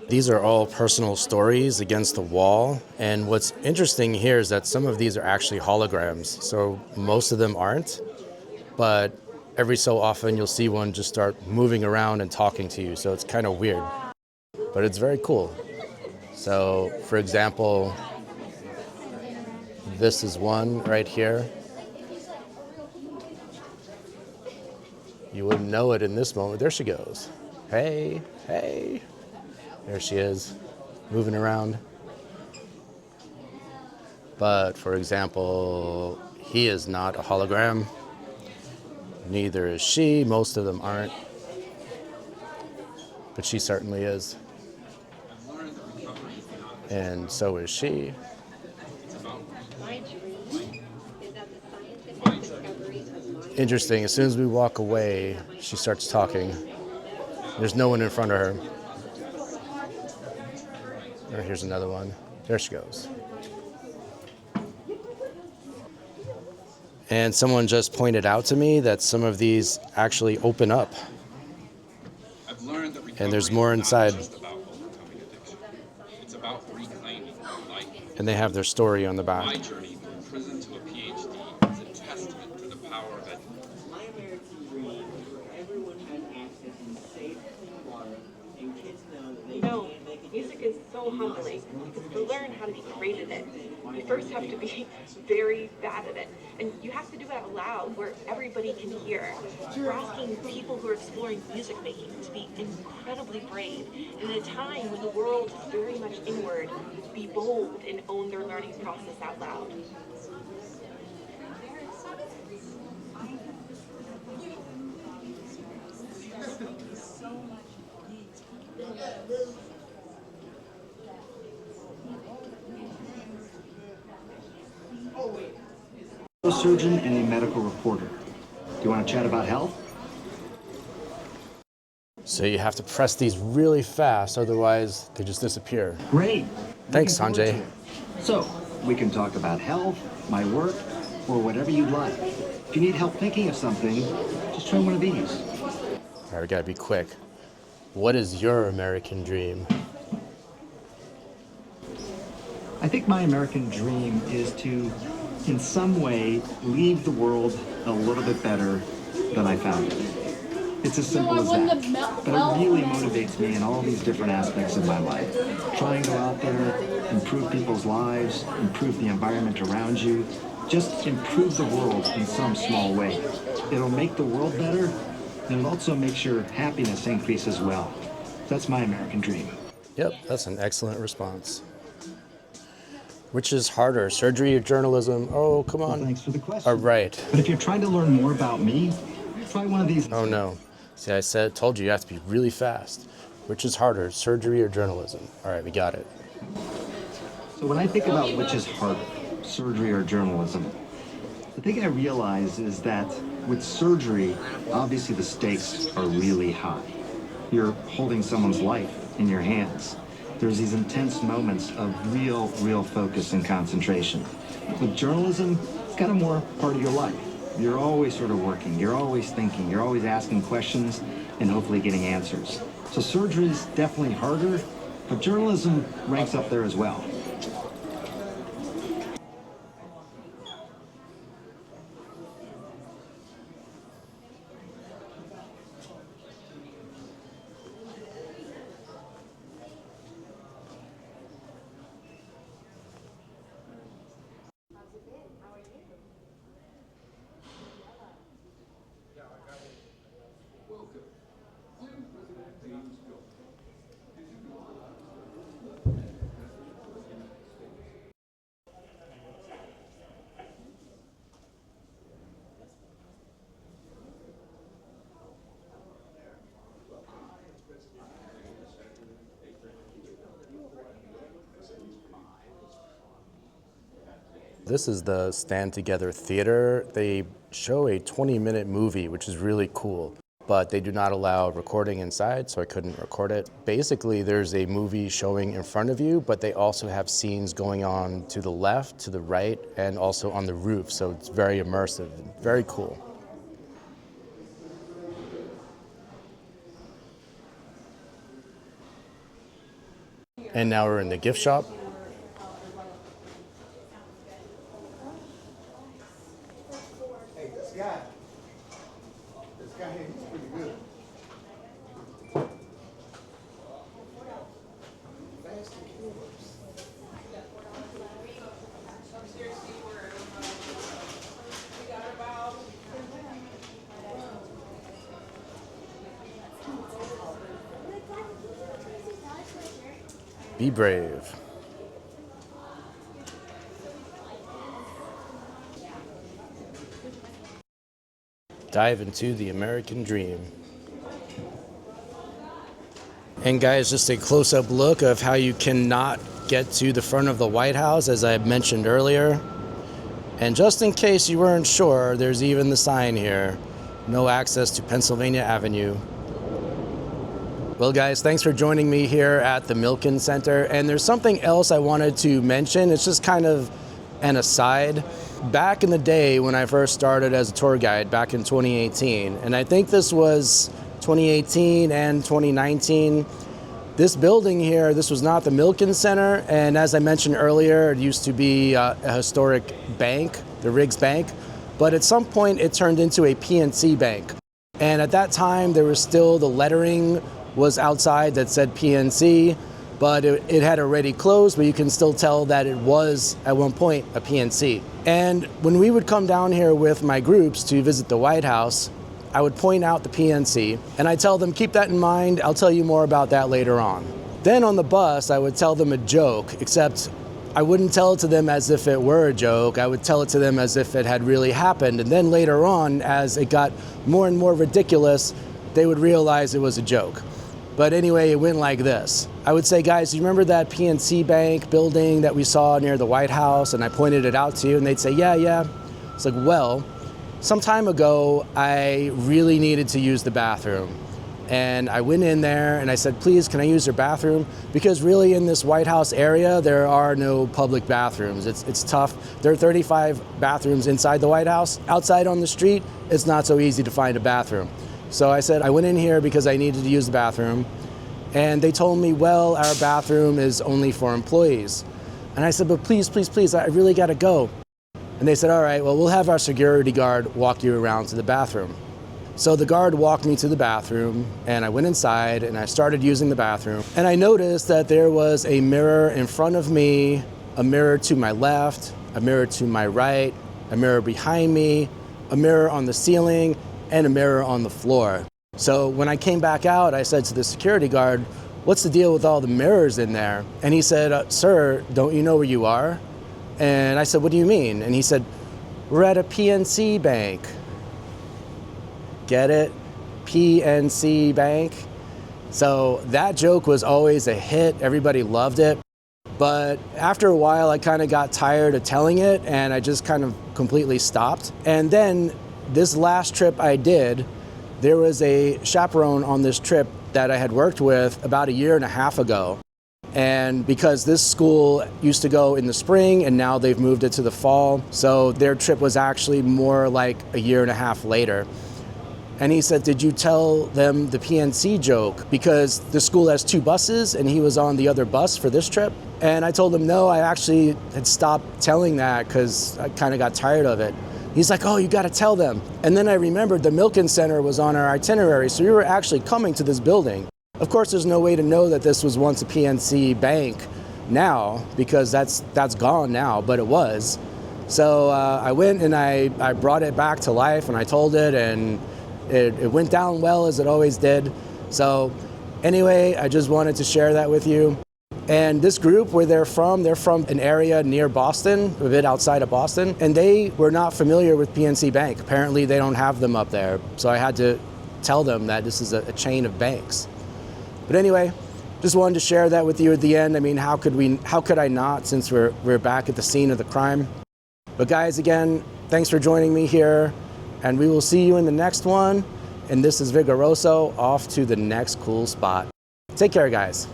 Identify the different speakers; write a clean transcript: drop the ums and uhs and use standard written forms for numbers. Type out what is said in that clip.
Speaker 1: These are all personal stories against the wall. And what's interesting here is that some of these are actually holograms. So most of them aren't, but every so often you'll see one just start moving around and talking to you. So it's kind of weird, but it's very cool. So for example, this is one right here. You wouldn't know it in this moment. There she goes. Hey, hey. There she is, moving around. But for example, he is not a hologram. Neither is she. Most of them aren't. But she certainly is. And so is she. Interesting, as soon as we walk away, she starts talking. There's no one in front of her. Or here's another one. There she goes. And someone just pointed out to me that some of these actually open up. And there's more inside.
Speaker 2: It's about reclaiming life.
Speaker 1: And they have their story on the back.
Speaker 2: My journey from prison to a PhD is a testament to the power of education.
Speaker 3: My American dream is where everyone has access to safe, clean water, and kids know that they can make a
Speaker 4: music is so humbling because to learn how to be great at it, you first have to be very bad at it. And you have to do it out loud where everybody can hear. You're asking people who are exploring music making to be incredibly brave. And in a time when the world is very much inward, be bold and own their learning process out loud.
Speaker 5: A surgeon and a medical reporter. Do you want to chat about health?
Speaker 1: So you have to press these really fast, otherwise they just disappear.
Speaker 5: Great.
Speaker 1: Thanks,
Speaker 5: Looking forward
Speaker 1: Sanjay.
Speaker 5: to it. So, we can talk about health, my work, or whatever you'd like. If you need help thinking of something, just try one of these.
Speaker 1: All right, we gotta be quick. What is your American dream?
Speaker 5: I think my American dream is to, in some way, leave the world a little bit better than I found it. It's as simple as that. But it really motivates me in all these different aspects of my life. Trying to go out there, improve people's lives, improve the environment around you, just improve the world in some small way. It'll make the world better, and it also makes your happiness increase as well. That's my American dream.
Speaker 1: Yep, that's an excellent response. Which is harder, surgery or journalism? Oh, come on.
Speaker 5: Well, thanks for the question.
Speaker 1: All right.
Speaker 5: But if you're trying to learn more about me, try one of these.
Speaker 1: Oh no. See, told you have to be really fast. Which is harder, surgery or journalism? All right, we got it.
Speaker 5: So when I think about which is harder, surgery or journalism, the thing I realize is that with surgery, obviously the stakes are really high. You're holding someone's life in your hands. There's these intense moments of real focus and concentration. With journalism, it's kind of more part of your life. You're always sort of working, you're always thinking, you're always asking questions and hopefully getting answers. So surgery is definitely harder, but journalism ranks up there as well.
Speaker 1: This is the Stand Together Theater. They show a 20-minute movie, which is really cool, but they do not allow recording inside, so I couldn't record it. Basically, there's a movie showing in front of you, but they also have scenes going on to the left, to the right, and also on the roof, so it's very immersive, very cool. And now we're in the gift shop.
Speaker 6: Hey, this guy here, he's pretty good. Fast and curious.
Speaker 1: Be brave. Dive into the American dream. And guys, just a close-up look of how you cannot get to the front of the White House, as I mentioned earlier. And just in case you weren't sure, there's even the sign here, no access to Pennsylvania Avenue. Well guys, thanks for joining me here at the Milken Center. And there's something else I wanted to mention. It's just kind of an aside. Back in the day when I first started as a tour guide back in 2018, and I think this was 2018 and 2019, this building here, this was not the Milken Center. And as I mentioned earlier, it used to be a historic bank, the Riggs Bank. But at some point it turned into a PNC bank. And at that time, there was still the lettering was outside that said PNC, but it had already closed, but you can still tell that it was at one point a PNC. And when we would come down here with my groups to visit the White House, I would point out the PNC and I tell them, keep that in mind, I'll tell you more about that later on. Then on the bus, I would tell them a joke, except I wouldn't tell it to them as if it were a joke. I would tell it to them as if it had really happened. And then later on, as it got more and more ridiculous, they would realize it was a joke. But anyway, it went like this. I would say, guys, you remember that PNC Bank building that we saw near the White House? And I pointed it out to you, and they'd say, yeah. It's like, well, some time ago, I really needed to use the bathroom. And I went in there and I said, please, can I use your bathroom? Because really in this White House area, there are no public bathrooms. It's tough. There are 35 bathrooms inside the White House. Outside on the street, it's not so easy to find a bathroom. So I said, I went in here because I needed to use the bathroom. And they told me, well, our bathroom is only for employees. And I said, but please, I really gotta go. And they said, all right, well, we'll have our security guard walk you around to the bathroom. So the guard walked me to the bathroom and I went inside and I started using the bathroom. And I noticed that there was a mirror in front of me, a mirror to my left, a mirror to my right, a mirror behind me, a mirror on the ceiling, and a mirror on the floor. So when I came back out, I said to the security guard, what's the deal with all the mirrors in there? And he said, sir, don't you know where you are? And I said, what do you mean? And he said, we're at a PNC bank. Get it? PNC Bank. So that joke was always a hit. Everybody loved it. But after a while, I kind of got tired of telling it and I just kind of completely stopped. And then this last trip I did, there was a chaperone on this trip that I had worked with about a year and a half ago. And because this school used to go in the spring and now they've moved it to the fall, so their trip was actually more like a year and a half later. And he said, did you tell them the PNC joke? Because the school has 2 buses and he was on the other bus for this trip. And I told him, no, I actually had stopped telling that because I kind of got tired of it. He's like, oh, you got to tell them. And then I remembered the Milken Center was on our itinerary, so we were actually coming to this building. Of course, there's no way to know that this was once a PNC bank now, because that's gone now, but it was. So I went and I brought it back to life and I told it, and it went down well as it always did. So anyway, I just wanted to share that with you. And this group, where they're from an area near Boston, a bit outside of Boston, and they were not familiar with PNC Bank. Apparently they don't have them up there. So I had to tell them that this is a chain of banks. But anyway, just wanted to share that with you at the end. I mean, how could I not, since we're back at the scene of the crime? But guys, again, thanks for joining me here, and we will see you in the next one. And this is Vigoroso, off to the next cool spot. Take care, guys.